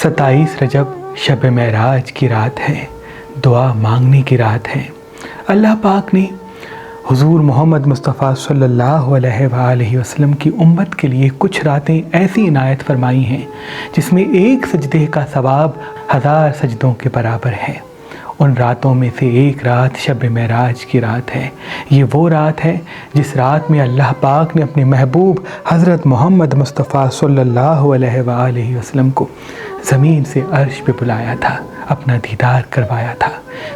27 रजब शब महराज की रात है, दुआ मांगने की रात है। अल्लाह पाक ने हुजूर मोहम्मद मुस्तफ़ा सल्लल्लाहु अलैहि वसल्लम की उम्मत के लिए कुछ रातें ऐसी इनायत फरमाई हैं जिसमें एक सजदे का सवाब 1000 सजदों के बराबर है। उन रातों में से एक रात शब महराज की रात है। ये वो रात है जिस रात में अल्लाह पाक ने अपने महबूब हज़रत मोहम्मद मुस्तफ़ा सल्लल्लाहु अलैहि वसल्लम को ज़मीन से अर्श पे बुलाया था, अपना दीदार करवाया था।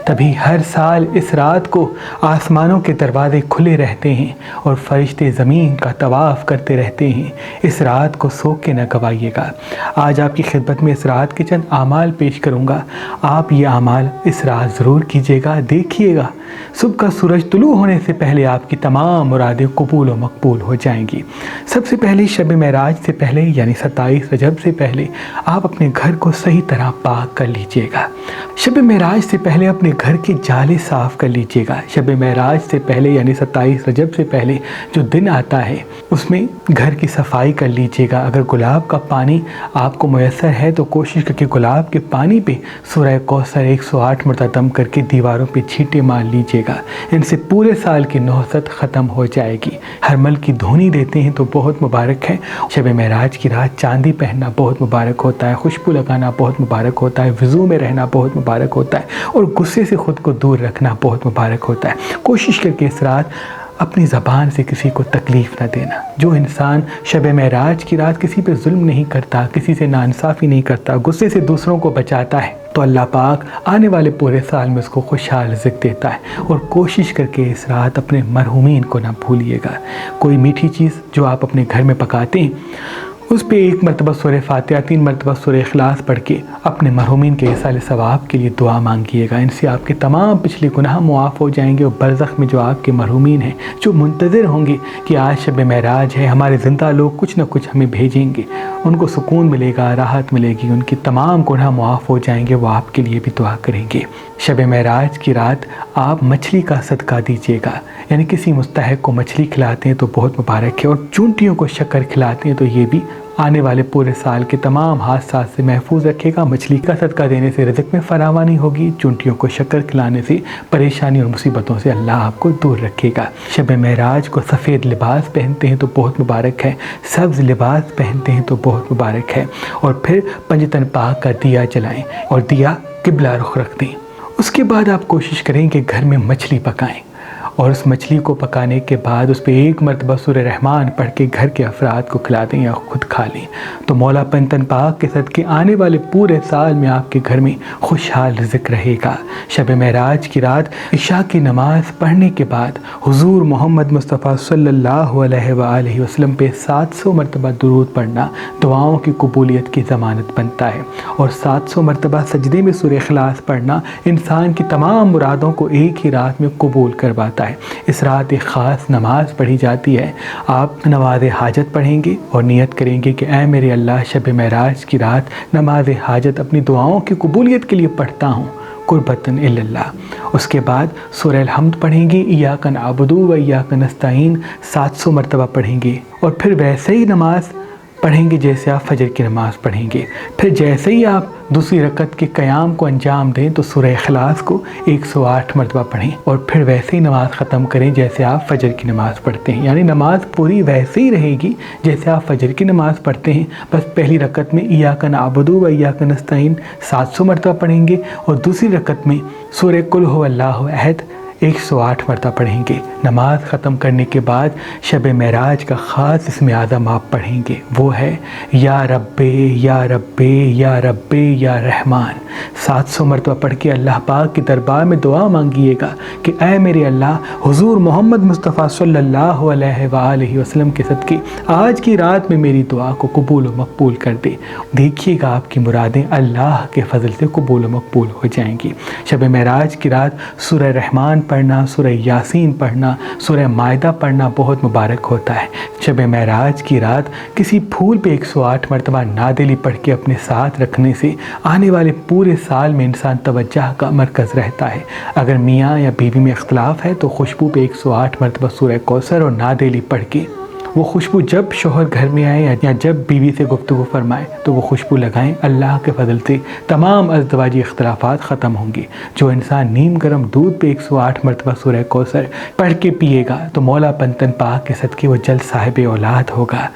तभी हर साल इस रात को आसमानों के दरवाज़े खुले रहते हैं और फरिश्ते ज़मीन का तवाफ़ करते रहते हैं। इस रात को सो के न गवाइएगा। आज आपकी खिदमत में इस रात के चंद आमाल पेश करूँगा। आप ये आमाल इस रात ज़रूर कीजिएगा, देखिएगा। सुबह का सूरज तुलू होने से पहले आपकी तमाम मुरादें कबूल व मकबूल हो जाएंगी। सबसे पहले शब महराज से पहले यानी 27 रजब से पहले आप अपने घर को सही तरह पाक कर लीजिएगा। शब महराज से पहले अपने घर के जाले साफ़ कर लीजिएगा। शब महराज से पहले यानी 27 रजब से पहले जो दिन आता है उसमें घर की सफाई कर लीजिएगा। अगर गुलाब का पानी आपको मैसर है तो कोशिश करके गुलाब के पानी पे सूरह कौसर 108 मरतबा दम करके दीवारों पे छींटे मार लीजिएगा। इनसे पूरे साल की नौसत ख़त्म हो जाएगी। हरमल की धुनी देते हैं तो बहुत मुबारक है। शब महराज की रात चांदी पहनना बहुत मुबारक होता है, खुशबू लगाना बहुत मुबारक होता है, वज़ू में रहना बहुत मुबारक होता है और गुस्से से ख़ुद को दूर रखना बहुत मुबारक होता है। कोशिश करके इस रात अपनी ज़बान से किसी को तकलीफ़ न देना। जो इंसान शब महराज की रात किसी पे जुल्म नहीं करता, किसी से नाइंसाफ़ी नहीं करता, गुस्से से दूसरों को बचाता है तो अल्लाह पाक आने वाले पूरे साल में उसको खुशहाल रिज़्क़ देता है। और कोशिश करके इस रात अपने मरहूमीन को ना भूलिएगा। कोई मीठी चीज़ जो आप अपने घर में पकाते हैं उस पे 1 मरतबा सूरह फातिहा 3 मरतबा सूरह इखलास पढ़ के अपने मरहूमीन के इसाले सवाब के लिए दुआ मांगिएगा। इनसे आपके तमाम पिछले गुनाह मुआफ़ हो जाएंगे और बरज़ख में जो आपके मरहूमीन हैं जो मुंतज़िर होंगे कि आज शब महराज है, हमारे ज़िंदा लोग कुछ न कुछ हमें भेजेंगे, उनको सुकून मिलेगा, राहत मिलेगी, उनकी तमाम गुनाह मुआफ़ हो जाएंगे, वो आपके लिए भी दुआ करेंगे। शब महराज की रात आप मछली का सदका दीजिएगा, यानी किसी मुस्तहिक़ को मछली खिलाते हैं तो बहुत मुबारक है और चूंटियों को शक्कर खिलाते हैं तो ये भी आने वाले पूरे साल के तमाम हादसा से महफूज रखेगा। मछली का सदका देने से रिज़्क़ में फरावानी होगी, चूंटियों को शक्कर खिलाने से परेशानी और मुसीबतों से अल्लाह आपको दूर रखेगा। शब महराज को सफ़ेद लिबास पहनते हैं तो बहुत मुबारक है, सब्ज़ लिबास पहनते हैं तो बहुत मुबारक है। और फिर पंजतन पाक का दिया जलाएँ और दिया किबला रुख रख दें। उसके बाद आप कोशिश करें कि घर में मछली पकाएँ और उस मछली को पकाने के बाद उस पर 1 मरतबा सूरह रहमान पढ़ के घर के अफराद को खिला दें या ख़ुद खा लें तो मौला पंतन पाक के सदके आने वाले पूरे साल में आपके घर में खुशहाल रिज़्क़ रहेगा। शब महराज की रात इशा की नमाज़ पढ़ने के बाद हुजूर मोहम्मद मुस्तफ़ा सल्लल्लाहु अलैहि वसल्लम पे 700 मरतबा दुरूद पढ़ना दुआओं की कबूलियत की ज़मानत बनता है और 700 मरतबा सजदे में सूरह इखलास पढ़ना इंसान की तमाम मुरादों को एक ही रात में कबूल करवाता है। इस रात एक ख़ास नमाज पढ़ी जाती है। आप नमाज हाजत पढ़ेंगे और नियत करेंगे कि ऐ मेरे अल्लाह शब महराज की रात नमाज हाजत अपनी दुआओं की कबूलियत के लिए पढ़ता हूँ कुर्बतन इल्लल्लाह। उसके बाद सूरह अल हम्द पढ़ेंगे, इय्याका नअबुदु व इय्याका नस्तईन 700 मरतबा पढ़ेंगे और फिर वैसे ही नमाज पढ़ेंगे जैसे आप फजर की नमाज़ पढ़ेंगे। फिर जैसे ही आप दूसरी रकत के क़याम को अंजाम दें तो सूरह इखलास को 108 मरतबा पढ़ें और फिर वैसे ही नमाज़ ख़त्म करें जैसे आप फजर की नमाज़ पढ़ते हैं। यानी नमाज़ पूरी वैसे ही रहेगी जैसे आप फजर की नमाज़ पढ़ते हैं, बस पहली रकत में इय्याका नअबुदु व इय्याका नस्तईन 700 मरतबा पढ़ेंगे और दूसरी रकत में सूरह कुल हुवल्लाहु अहद 108 मरतबा पढ़ेंगे। नमाज ख़त्म करने के बाद शब महराज का ख़ास इसमें आज़म आप पढ़ेंगे, वो है या रब्बे या रब्बे या रब्बे या रहमान। 700 मरतबा पढ़ के अल्लाह पाक के दरबार में दुआ मांगिएगा कि ऐ मेरे अल्लाह हुजूर मोहम्मद मुस्तफ़ा सल्लल्लाहु अलैहि वसल्लम के सदके आज की रात में मेरी दुआ को कबूल व मकबूल कर दे। देखिएगा आपकी मुरादें अल्लाह के फजल से कबूल व मकबूल हो जाएंगी। शब महराज की रात सूरह रहमान पढ़ना, सूरह यासीन पढ़ना, सूरह मायदा पढ़ना बहुत मुबारक होता है। शब महराज की रात किसी फूल पे 108 मरतबा नादिली पढ़ के अपने साथ रखने से आने वाले पूरे साल में इंसान तवज्जो का मरकज़ रहता है। अगर मियाँ या बीवी में इख्तलाफ है तो खुशबू पे 108 मरतबा सूरह कौसर और नादिली पढ़ के وہ خوشبو جب شوہر گھر میں آئے یا جب بیوی سے گفتگو فرمائے تو وہ خوشبو لگائیں، اللہ کے فضل سے تمام ازدواجی اختلافات ختم ہوں گے۔ جو انسان نیم گرم دودھ پہ 108 مرتبہ سورہ کوثر پڑھ کے پیے گا تو مولا پنتن پاک کے صدقے وہ جلد صاحب اولاد ہوگا۔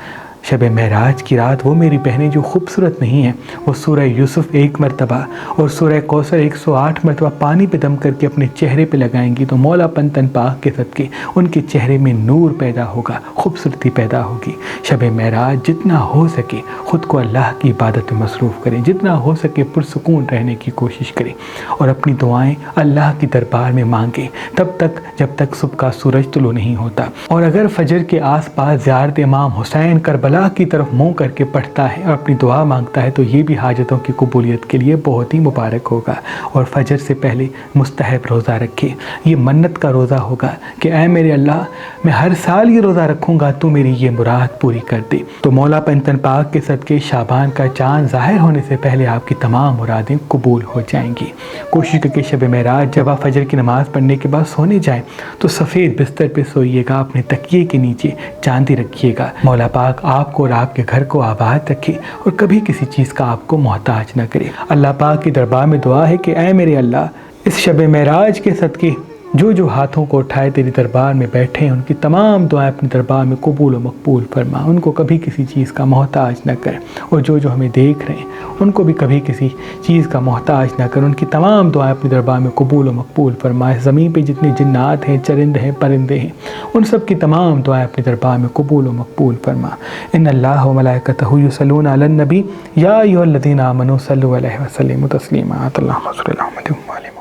شب معراج کی رات وہ میری بہنیں جو خوبصورت نہیں ہیں، وہ سورہ یوسف 1 مرتبہ اور سورہ کوثر 108 مرتبہ پانی پہ دم کر کے اپنے چہرے پہ لگائیں گی تو مولا پنتن پاک کے صدقے ان کے چہرے میں نور پیدا ہوگا، خوبصورتی پیدا ہوگی۔ شب معراج جتنا ہو سکے خود کو اللہ کی عبادت میں مصروف کریں، جتنا ہو سکے پرسکون رہنے کی کوشش کریں اور اپنی دعائیں اللہ کی دربار میں مانگیں تب تک جب تک صبح کا سورج طلوع نہیں ہوتا۔ اور اگر فجر کے آس پاس زیارت امام حسین کربلا کی طرف منہ کر کے پڑھتا ہے اور اپنی دعا مانگتا ہے تو یہ بھی حاجتوں کی قبولیت کے لیے بہت ہی مبارک ہوگا۔ اور فجر سے پہلے مستحب روزہ رکھے، یہ منت کا روزہ ہوگا کہ اے میرے اللہ میں ہر سال یہ روزہ رکھوں گا، تو میری یہ مراد پوری کر دے۔ تو مولا پنتن پاک کے صدقے شعبان کا چاند ظاہر ہونے سے پہلے آپ کی تمام مرادیں قبول ہو جائیں گی۔ کوشش کر کے شب معراج جب آپ فجر کی نماز پڑھنے کے بعد سونے جائیں تو سفید بستر پہ سوئیے گا، اپنے تکیے کے نیچے چاندی رکھیے گا۔ مولا پاک آپ کو اور آپ کے گھر کو آباد رکھے اور کبھی کسی چیز کا آپ کو محتاج نہ کرے۔ اللہ پاک کی دربار میں دعا ہے کہ اے میرے اللہ اس شب معراج کے صدقے جو ہاتھوں کو اٹھائے تیری دربار میں بیٹھے ہیں ان کی تمام دعائیں اپنی دربار میں قبول و مقبول فرما، ان کو کبھی کسی چیز کا محتاج نہ کر، اور جو ہمیں دیکھ رہے ہیں ان کو بھی کبھی کسی چیز کا محتاج نہ کر، ان کی تمام دعائیں اپنی دربار میں قبول و مقبول فرما۔ اس زمین پہ جتنے جنات ہیں، چرند ہیں، پرندے ہیں، ان سب کی تمام دعائیں اپنی دربار میں قبول و مقبول فرما۔ ان اللہ و ملائکتہ یصلون علی النبی یا ایھا الذین آمنوا صلوا علیہ وسلموا تسلیما۔ اللہم صل علی محمد و علی